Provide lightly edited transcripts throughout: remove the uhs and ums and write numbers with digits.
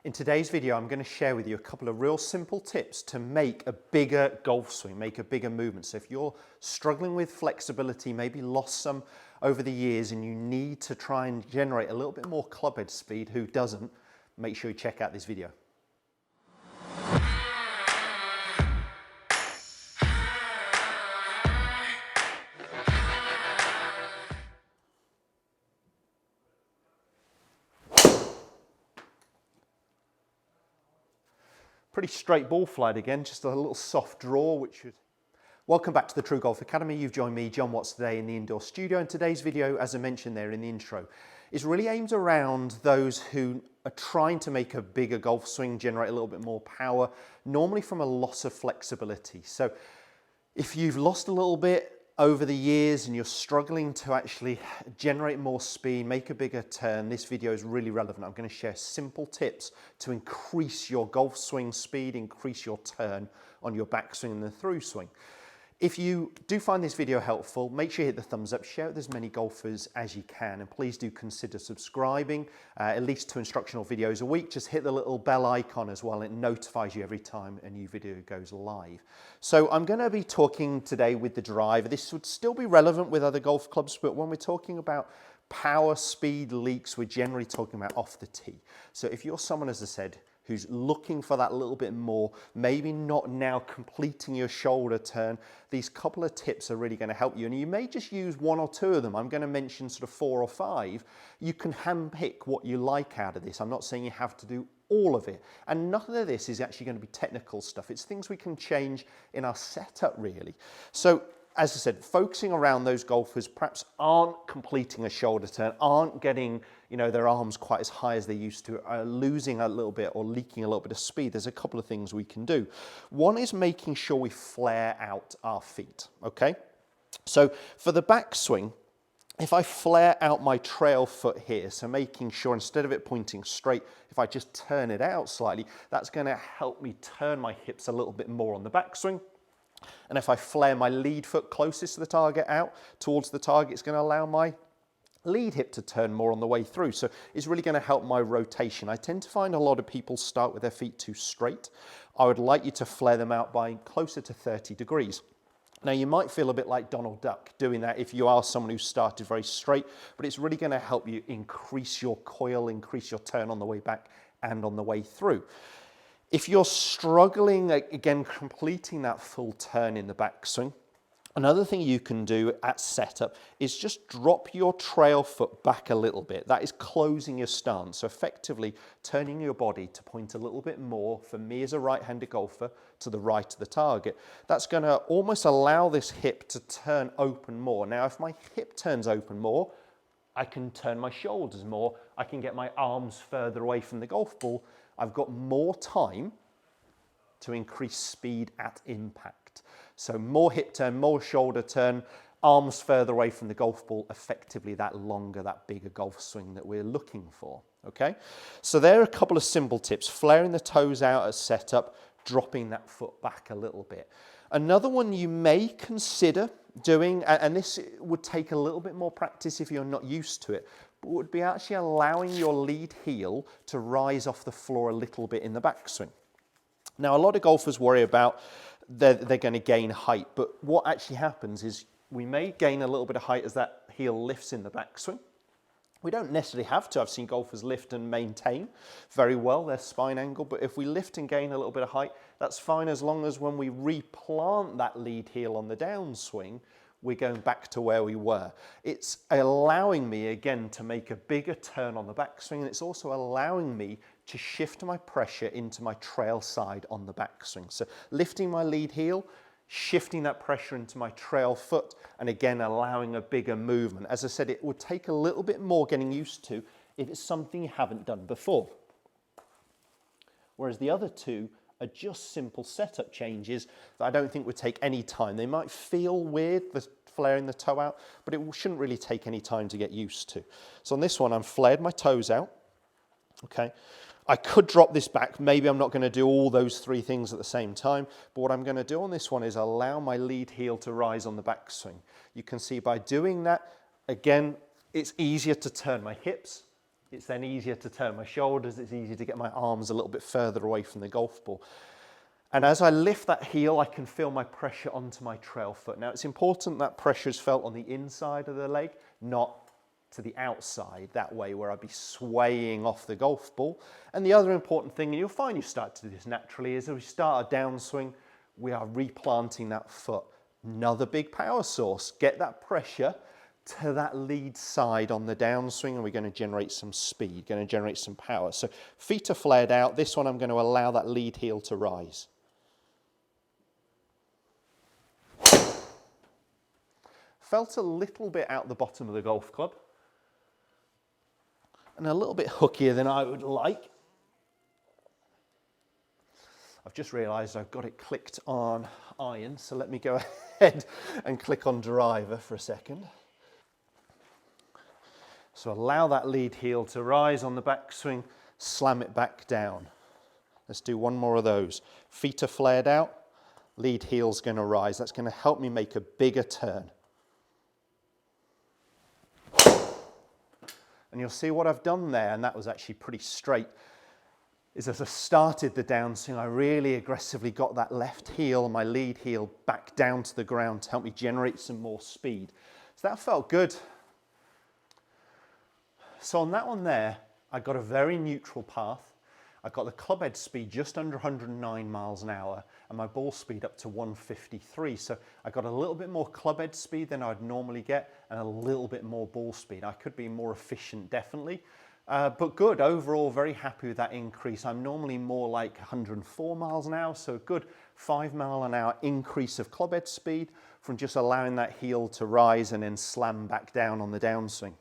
In today's video, I'm going to share with you a couple of real simple tips to make a bigger golf swing, make a bigger movement. So if you're struggling with flexibility, maybe lost some over the years and you need to try and generate a little bit more clubhead speed, who doesn't, make sure you check out this video. Pretty straight ball flight again, just a little soft draw, which should... Welcome back to the TruGolf Academy. You've joined me, Jon Watts, today in the indoor studio. And today's video, as I mentioned there in the intro, is really aimed around those who are trying to make a bigger golf swing, generate a little bit more power, normally from a loss of flexibility. So if you've lost a little bit over the years and you're struggling to actually generate more speed, make a bigger turn, this video is really relevant. I'm going to share simple tips to increase your golf swing speed, increase your turn on your backswing and the through swing. If you do find this video helpful, make sure you hit the thumbs up, share it with as many golfers as you can, and please do consider subscribing, at least 2 instructional videos a week. Just hit the little bell icon as well, and it notifies you every time a new video goes live. So I'm going to be talking today with the driver. This would still be relevant with other golf clubs, but when we're talking about power, speed, leaks, we're generally talking about off the tee. So if you're someone, as I said, who's looking for that little bit more, maybe not now completing your shoulder turn, these couple of tips are really going to help you. And you may just use 1 or 2 of them. I'm going to mention sort of 4 or 5. You can handpick what you like out of this. I'm not saying you have to do all of it. And none of this is actually going to be technical stuff. It's things we can change in our setup, really. So, as I said, focusing around those golfers perhaps aren't completing a shoulder turn, aren't getting, their arms quite as high as they used to, are losing a little bit or leaking a little bit of speed. There's a couple of things we can do. One is making sure we flare out our feet, okay? So for the backswing, if I flare out my trail foot here, so making sure instead of it pointing straight, if I just turn it out slightly, that's going to help me turn my hips a little bit more on the backswing. And if I flare my lead foot closest to the target out towards the target, it's going to allow my lead hip to turn more on the way through. So it's really going to help my rotation. I tend to find a lot of people start with their feet too straight. I would like you to flare them out by closer to 30 degrees. Now, you might feel a bit like Donald Duck doing that if you are someone who started very straight, but it's really going to help you increase your coil, increase your turn on the way back and on the way through. If you're struggling, again, completing that full turn in the backswing, another thing you can do at setup is just drop your trail foot back a little bit. That is closing your stance. So effectively turning your body to point a little bit more, for me as a right-handed golfer, to the right of the target. That's going to almost allow this hip to turn open more. Now, if my hip turns open more, I can turn my shoulders more. I can get my arms further away from the golf ball. I've got more time to increase speed at impact. So more hip turn, more shoulder turn, arms further away from the golf ball, effectively that longer, that bigger golf swing that we're looking for, okay? So there are a couple of simple tips: flaring the toes out at setup, dropping that foot back a little bit. Another one you may consider doing, and this would take a little bit more practice if you're not used to it, would be actually allowing your lead heel to rise off the floor a little bit in the backswing. Now, a lot of golfers worry about they're going to gain height, but what actually happens is we may gain a little bit of height as that heel lifts in the backswing. We don't necessarily have to. I've seen golfers lift and maintain very well their spine angle, but if we lift and gain a little bit of height, that's fine as long as when we replant that lead heel on the downswing, we're going back to where we were. It's allowing me, again, to make a bigger turn on the backswing, and it's also allowing me to shift my pressure into my trail side on the backswing. So lifting my lead heel, shifting that pressure into my trail foot, and again, allowing a bigger movement. As I said, it would take a little bit more getting used to if it's something you haven't done before. Whereas the other two are just simple setup changes that I don't think would take any time. They might feel weird, the flaring the toe out, but it shouldn't really take any time to get used to. So on this one, I've flared my toes out, okay? I could drop this back. Maybe I'm not going to do all those 3 things at the same time, but what I'm going to do on this one is allow my lead heel to rise on the backswing. You can see by doing that, again, it's easier to turn my hips. it's then easier to turn my shoulders, it's easier to get my arms a little bit further away from the golf ball. And as I lift that heel, I can feel my pressure onto my trail foot. Now, it's important that pressure is felt on the inside of the leg, not to the outside, that way where I'd be swaying off the golf ball. And the other important thing, and you'll find you start to do this naturally, is as we start a downswing, we are replanting that foot. Another big power source. Get that pressure to that lead side on the downswing, and we're going to generate some speed, going to generate some power. So feet are flared out. This one I'm going to allow that lead heel to rise. Felt a little bit out the bottom of the golf club and a little bit hookier than I would like. I've just realised I've got it clicked on iron, so let me go ahead and click on driver for a second. So allow that lead heel to rise on the backswing, slam it back down. Let's do one more of those. Feet are flared out, lead heel's going to rise. That's going to help me make a bigger turn. And you'll see what I've done there, and that was actually pretty straight, is as I started the downswing, I really aggressively got that left heel, my lead heel, back down to the ground to help me generate some more speed. So that felt good. So on that one there, I got a very neutral path. I got the club head speed just under 109 miles an hour and my ball speed up to 153. So I got a little bit more club head speed than I'd normally get and a little bit more ball speed. I could be more efficient, definitely, but good. Overall, very happy with that increase. I'm normally more like 104 miles an hour, so a good 5 mile an hour increase of club head speed from just allowing that heel to rise and then slam back down on the downswing.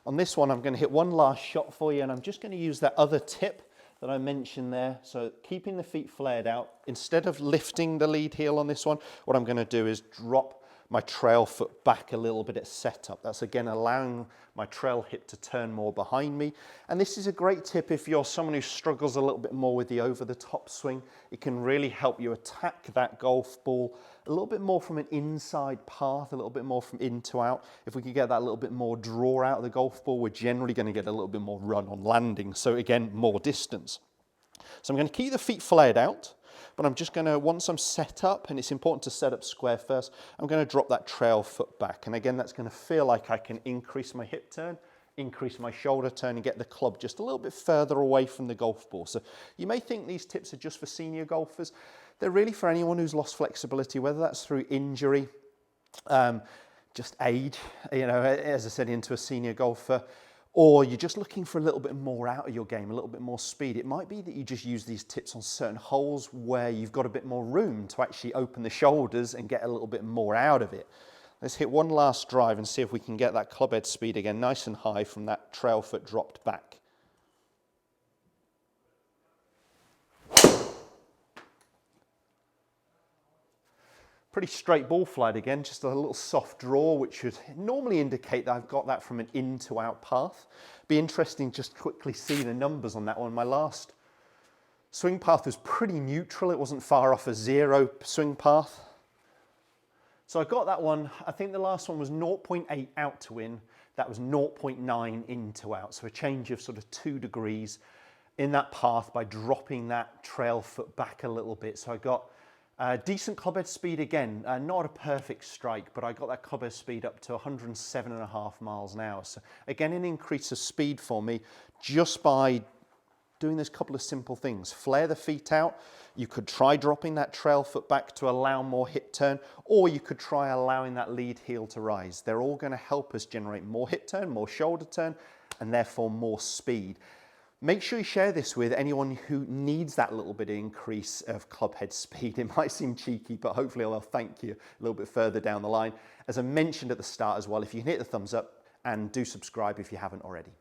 On this one, I'm going to hit one last shot for you, and I'm just going to use that other tip that I mentioned there. So keeping the feet flared out, instead of lifting the lead heel on this one, what I'm going to do is drop my trail foot back a little bit at setup. That's again allowing my trail hip to turn more behind me. And this is a great tip if you're someone who struggles a little bit more with the over the top swing. It can really help you attack that golf ball a little bit more from an inside path, a little bit more from in to out. If we can get that little bit more draw out of the golf ball, we're generally going to get a little bit more run on landing. So again, more distance. So I'm going to keep the feet flared out, but I'm just going to, once I'm set up, and it's important to set up square first, I'm going to drop that trail foot back. And again, that's going to feel like I can increase my hip turn, increase my shoulder turn, and get the club just a little bit further away from the golf ball. So you may think these tips are just for senior golfers. They're really for anyone who's lost flexibility, whether that's through injury, just age, you know, as I said, into a senior golfer, or you're just looking for a little bit more out of your game, a little bit more speed. It might be that you just use these tips on certain holes where you've got a bit more room to actually open the shoulders and get a little bit more out of it. Let's hit one last drive and see if we can get that club head speed again nice and high from that trail foot dropped back. Pretty straight ball flight again, just a little soft draw, which should normally indicate that I've got that from an in to out path. Be interesting just to quickly see the numbers on that one. My last swing path was pretty neutral. It wasn't far off a zero swing path. So I got that one. I think the last one was 0.8 out to in. That was 0.9 in to out. So a change of sort of 2 degrees in that path by dropping that trail foot back a little bit. So I got decent clubhead speed again, not a perfect strike, but I got that clubhead speed up to 107.5 miles an hour. So again, an increase of speed for me just by doing this couple of simple things. Flare the feet out. You could try dropping that trail foot back to allow more hip turn, or you could try allowing that lead heel to rise. They're all going to help us generate more hip turn, more shoulder turn, and therefore more speed. Make sure you share this with anyone who needs that little bit of increase of club head speed. It might seem cheeky, but hopefully I'll thank you a little bit further down the line. As I mentioned at the start as well, if you can hit the thumbs up and do subscribe if you haven't already.